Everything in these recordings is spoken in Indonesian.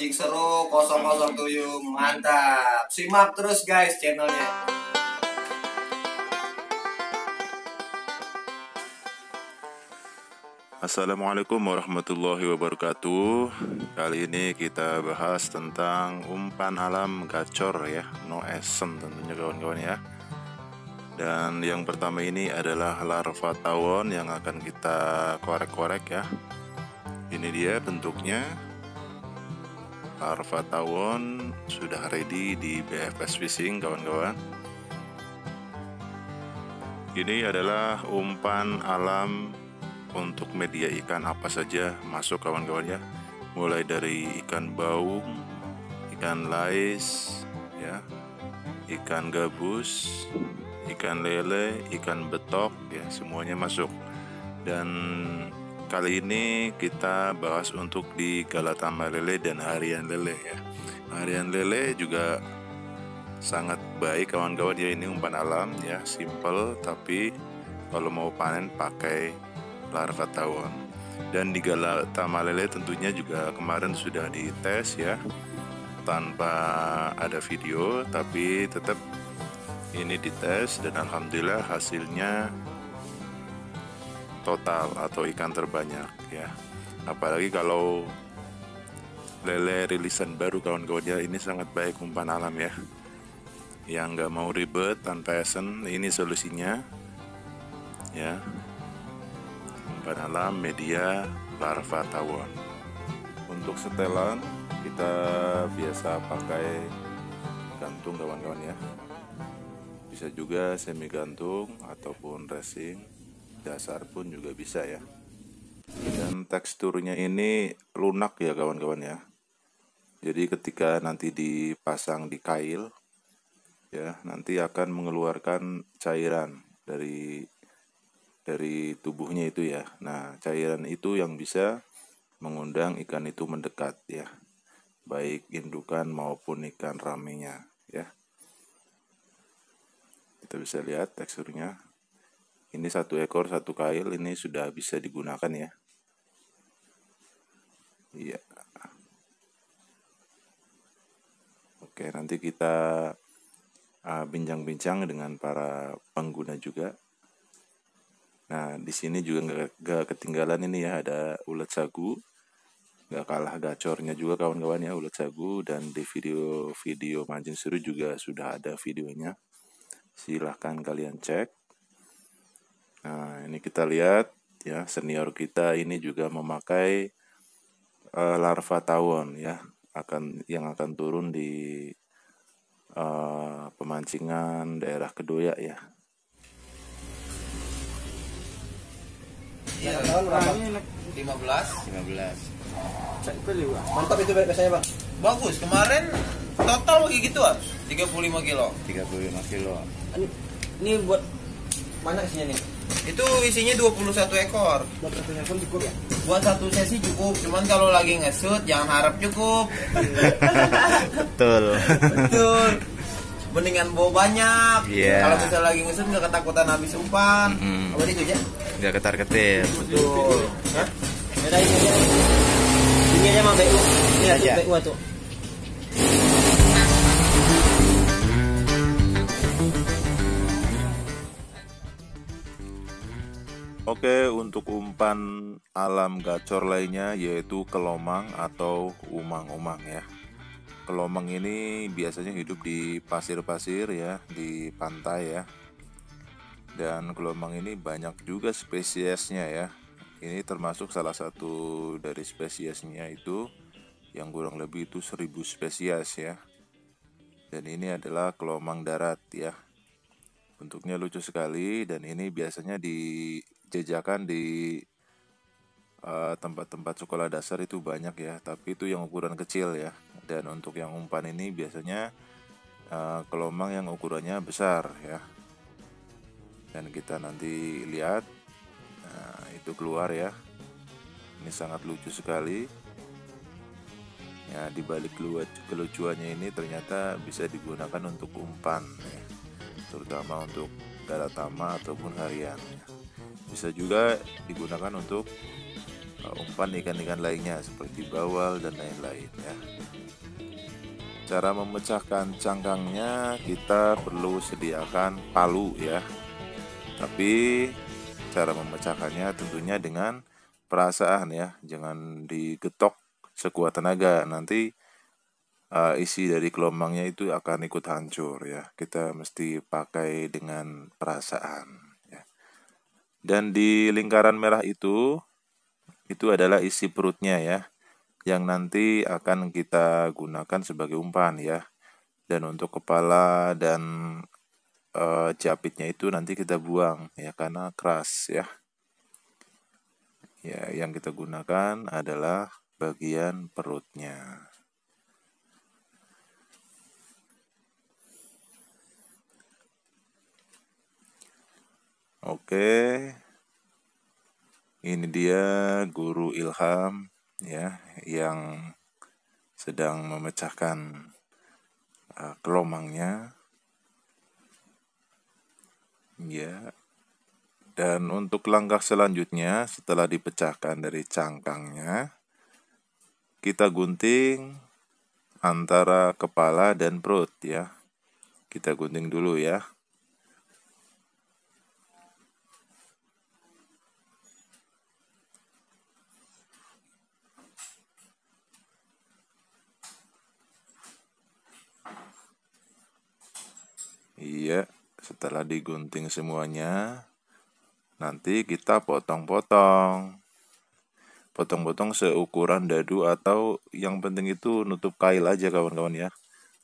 mancing seru 007. Mantap. Simak terus guys channelnya. Assalamualaikum warahmatullahi wabarakatuh. Kali ini kita bahas tentang umpan alam gacor ya, no esen tentunya kawan-kawan ya. Dan yang pertama ini adalah larva tawon yang akan kita korek-korek ya. Ini dia bentuknya. Larva tawon sudah ready di BFS Fishing kawan-kawan. Ini adalah umpan alam untuk media ikan apa saja masuk kawan-kawan ya, mulai dari ikan baung, ikan lais ya, ikan gabus, ikan lele, ikan betok ya, semuanya masuk. Dan kali ini kita bahas untuk di galatama lele dan harian lele ya. Harian lele juga sangat baik kawan-kawan ya, ini umpan alam ya, simple, tapi kalau mau panen pakai larva tawon. Dan di galatama lele tentunya juga kemarin sudah dites ya, tanpa ada video, tapi tetap ini dites dan alhamdulillah hasilnya total atau ikan terbanyak ya. Apalagi kalau lele rilisan baru kawan-kawan ya, ini sangat baik umpan alam ya. Yang nggak mau ribet tanpa esen, ini solusinya ya. Umpan alam media larva tawon. Untuk setelan kita biasa pakai gantung kawan-kawan ya. Bisa juga semi gantung ataupun racing, dasar pun juga bisa ya. Dan teksturnya ini lunak ya kawan-kawan ya. Jadi ketika nanti dipasang di kail ya, nanti akan mengeluarkan cairan dari tubuhnya itu ya. Nah, cairan itu yang bisa mengundang ikan itu mendekat ya, baik indukan maupun ikan ramenya ya. Kita bisa lihat teksturnya. Ini satu ekor satu kail, ini sudah bisa digunakan ya. Iya. Oke, nanti kita bincang-bincang dengan para pengguna juga. Nah, di sini juga nggak ketinggalan ini ya, ada ulet sagu, nggak kalah gacornya juga kawan-kawan ya, ulet sagu. Dan di video mancing seru juga sudah ada videonya, silahkan kalian cek. Nah, ini kita lihat ya, senior kita ini juga memakai larva tawon ya, yang akan turun di pemancingan daerah Kedoya ya. Iya, tahun berapa? 15. Mantap itu biasanya bang. Bagus, kemarin total begitu 35 kilo. 35 kilo. Ini buat mana isinya nih? Itu isinya 21 ekor. Buat satu handphone cukup ya? Buat satu sesi cukup, cuman kalau lagi ngesut jangan harap cukup. Betul. Betul. Mendingan bawa banyak. Yeah. Kalau misalnya lagi ngesut nggak ketakutan habis umpan. Apa itu aja? Nggak ketar-ketir. Betul. Hah? Beda ini aja. Ini aja mah BU. Ini aja BU tuh. Oke, untuk umpan alam gacor lainnya yaitu kelomang atau umang-umang ya. Kelomang ini biasanya hidup di pasir-pasir ya, di pantai ya. Dan kelomang ini banyak juga spesiesnya ya. Ini termasuk salah satu dari spesiesnya itu yang kurang lebih itu 1000 spesies ya. Dan ini adalah kelomang darat ya. Bentuknya lucu sekali dan ini biasanya dijajakan di tempat-tempat sekolah dasar itu banyak ya, tapi itu yang ukuran kecil ya. Dan untuk yang umpan ini biasanya kelomang yang ukurannya besar ya. Dan kita nanti lihat, nah, itu keluar ya. Ini sangat lucu sekali ya. Di balik kelucuannya ini ternyata bisa digunakan untuk umpan ya, terutama untuk galatama ataupun harian ya. Bisa juga digunakan untuk umpan ikan-ikan lainnya seperti bawal dan lain-lain ya. Cara memecahkan cangkangnya kita perlu sediakan palu ya. Tapi cara memecahkannya tentunya dengan perasaan ya, jangan digetok sekuat tenaga. Nanti isi dari gelombangnya itu akan ikut hancur ya. Kita mesti pakai dengan perasaan ya. Dan di lingkaran merah itu adalah isi perutnya ya, yang nanti akan kita gunakan sebagai umpan ya. Dan untuk kepala dan japitnya itu nanti kita buang ya karena keras ya. Ya, yang kita gunakan adalah bagian perutnya. Oke. Ini dia Guru Ilham ya yang sedang memecahkan gelombangnya. Ya. Dan untuk langkah selanjutnya setelah dipecahkan dari cangkangnya, kita gunting antara kepala dan perut ya. Kita gunting dulu ya. Iya, setelah digunting semuanya, nanti kita potong-potong. Potong-potong seukuran dadu atau yang penting itu nutup kail aja kawan-kawan ya.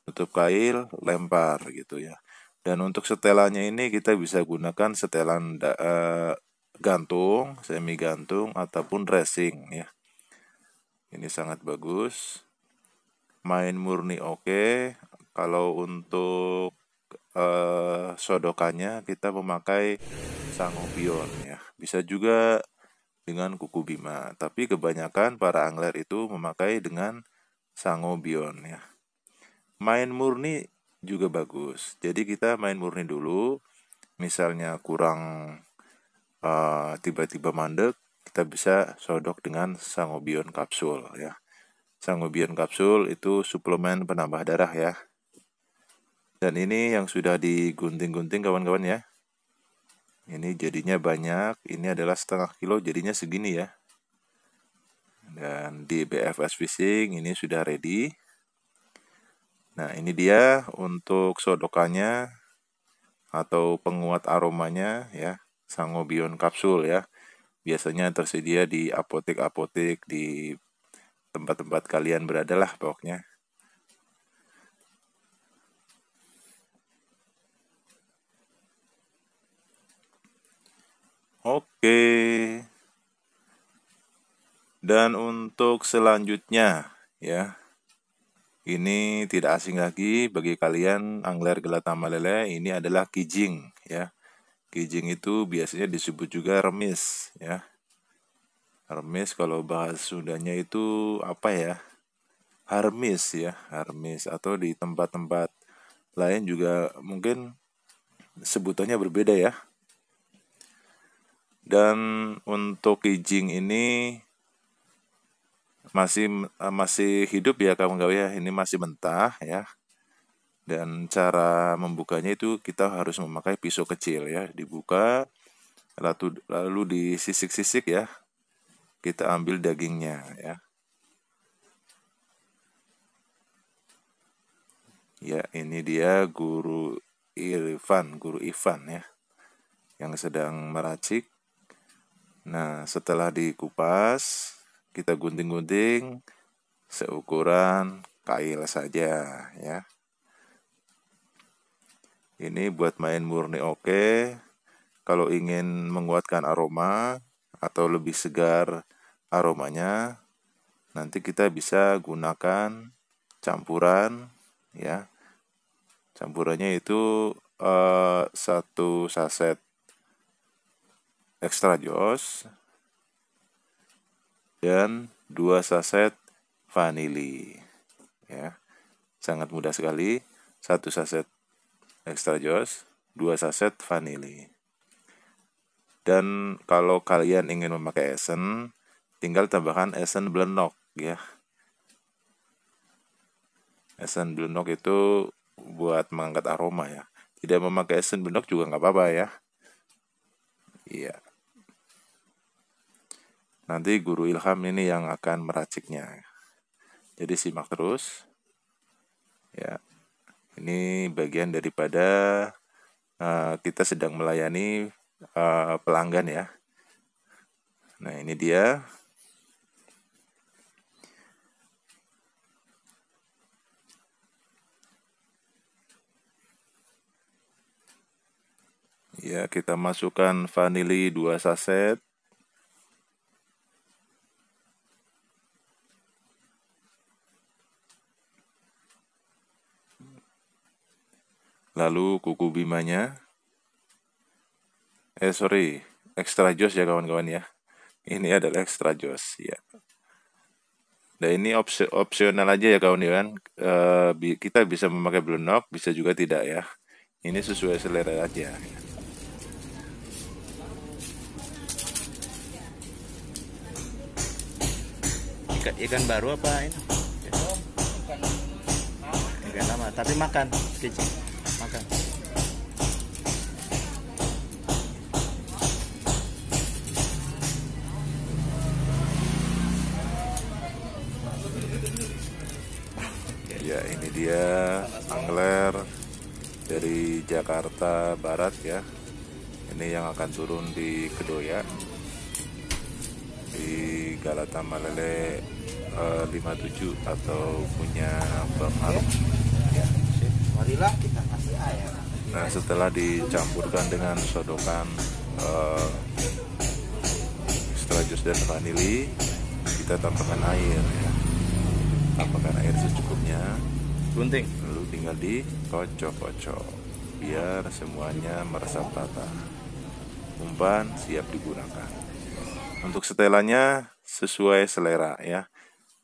Nutup kail, lempar gitu ya. Dan untuk setelannya ini kita bisa gunakan setelan gantung, semi gantung ataupun racing ya. Ini sangat bagus. Main murni oke. Kalau untuk sodokannya kita memakai sangobion ya. Bisa juga dengan kuku bima, tapi kebanyakan para angler itu memakai dengan sangobion ya. Main murni juga bagus. Jadi kita main murni dulu. Misalnya kurang tiba-tiba mandek, kita bisa sodok dengan sangobion kapsul ya. Sangobion kapsul itu suplemen penambah darah ya. Dan ini yang sudah digunting-gunting kawan-kawan ya. Ini jadinya banyak, ini adalah setengah kilo jadinya segini ya. Dan di BFS Fishing ini sudah ready. Nah ini dia untuk sodokannya atau penguat aromanya ya, sangobion kapsul ya. Biasanya tersedia di apotek-apotek, di tempat-tempat kalian berada lah pokoknya. Oke. Dan untuk selanjutnya ya, ini tidak asing lagi bagi kalian angler gelatama lele, ini adalah kijing ya. Kijing itu biasanya disebut juga remis ya. Remis kalau bahasa Sundanya itu apa ya? Harmis ya, harmis, atau di tempat-tempat lain juga mungkin sebutannya berbeda ya. Dan untuk kijing ini masih hidup ya kawan-kawan ya, ini masih mentah ya. Dan cara membukanya itu kita harus memakai pisau kecil ya, dibuka lalu disisik-sisik ya. Kita ambil dagingnya ya. Ya, ini dia Guru Ivan ya, yang sedang meracik. Nah, setelah dikupas, kita gunting-gunting seukuran kail saja ya. Ini buat main murni oke. Kalau ingin menguatkan aroma atau lebih segar aromanya, nanti kita bisa gunakan campuran ya. Campurannya itu 1 saset extra joss dan 2 saset vanili ya. Sangat mudah sekali. 1 saset extra joss, 2 saset vanili. Dan kalau kalian ingin memakai esen, tinggal tambahkan esen blenok ya. Esen blenok itu buat mengangkat aroma ya. Tidak memakai esen blenok juga nggak apa-apa ya. Iya. Nanti Guru Ilham ini yang akan meraciknya. Jadi simak terus. Ya. Ini bagian daripada kita sedang melayani pelanggan ya. Nah, ini dia. Ya, kita masukkan vanili 2 saset. Lalu kuku bimanya. Extra joss ya kawan-kawan ya. Ini adalah extra joss ya. Nah, ini opsional aja ya kawan-kawan. Kita bisa memakai blenok, bisa juga tidak ya. Ini sesuai selera aja. Ikan baru apa ini? Ikan lama, tapi makan, kecil, makan. Ya, ini dia angler dari Jakarta Barat ya. Ini yang akan turun di Kedoya, di Galata Malele 57 atau punya Bang Arif. Ya, marilah kita kasih air. Nah, setelah dicampurkan dengan sodokan extra jus dan vanili, kita tambahkan air ya. Tambahkan air secukupnya. Gunting. Lalu tinggal dikocok-kocok biar semuanya meresap rata. Umpan siap digunakan. Untuk setelannya sesuai selera ya.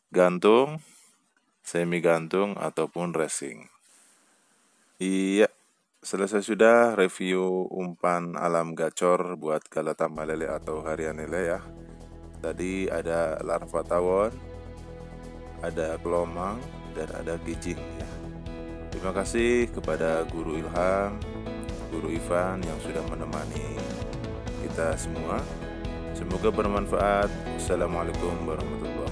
Gantung, semi gantung ataupun racing. Iya, selesai sudah review umpan alam gacor buat Galata Malele atau Harianele ya. Tadi ada larva tawon, ada kelomang, dan ada kijing ya. Terima kasih kepada Guru Ilham, Guru Ivan yang sudah menemani kita semua. Semoga bermanfaat. Assalamualaikum warahmatullahi wabarakatuh.